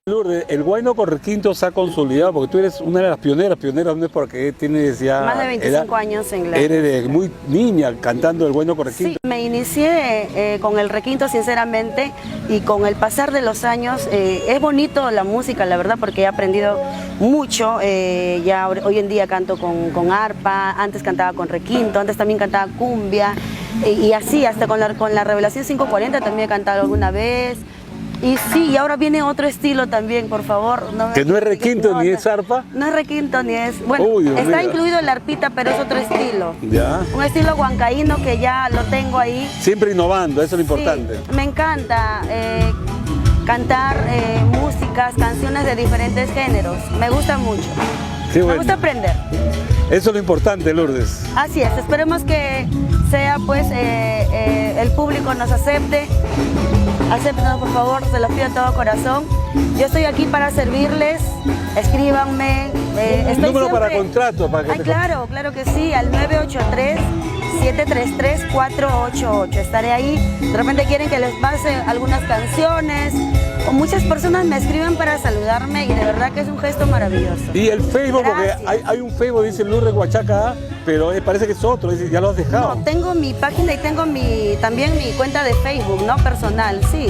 Lourdes, el Huayno Requinto se ha consolidado porque tú eres una de las pioneras, no es porque tienes ya... Más de 25 años en la... Eres de muy niña cantando el Huayno Requinto. Sí, me inicié con el requinto sinceramente y con el pasar de los años es bonito la música, la verdad, porque he aprendido mucho. Ya hoy en día canto con arpa, antes cantaba con requinto, antes también cantaba cumbia y así, hasta con la Revelación 540 también he cantado alguna vez. Y sí, y ahora viene otro estilo también, por favor. Que no es requinto ni es arpa. No es requinto ni es... Bueno, está incluido la arpita, pero es otro estilo. Ya. Un estilo huancaíno que ya lo tengo ahí. Siempre innovando, eso es lo importante. Sí, me encanta cantar músicas, canciones de diferentes géneros. Me gusta mucho. Qué bueno. Me gusta aprender. Eso es lo importante, Lourdes. Así es, esperemos que sea pues el público nos acepte. Acéptenos, por favor, se los pido de todo corazón. Yo estoy aquí para servirles, escríbanme. Número para contrato. Para que claro que sí, al 983-733-488. Estaré ahí. De repente quieren que les pase algunas canciones. O muchas personas me escriben para saludarme y de verdad que es un gesto maravilloso. Y el Facebook, porque hay un Facebook, dice Lourdes Huachaca, pero parece que es otro, ya lo has dejado. No, tengo mi página y tengo también mi cuenta de Facebook, ¿no? Personal, sí.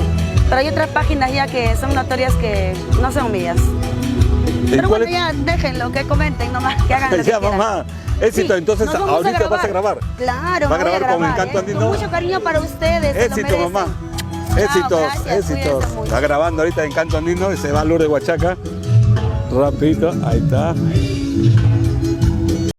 Pero hay otras páginas ya que son notorias que no son mías. Pero bueno, ya déjenlo, que comenten nomás, que hagan lo que quieran. Mamá, éxito, sí, entonces ahorita vas a grabar. Claro, va a grabar con Encanto Andino. Con mucho cariño para ustedes. Éxito, mamá. Éxitos, gracias, éxitos. Está grabando ahorita Encanto Andino y se va a Lourdes Huachaca. Rapidito, ahí está.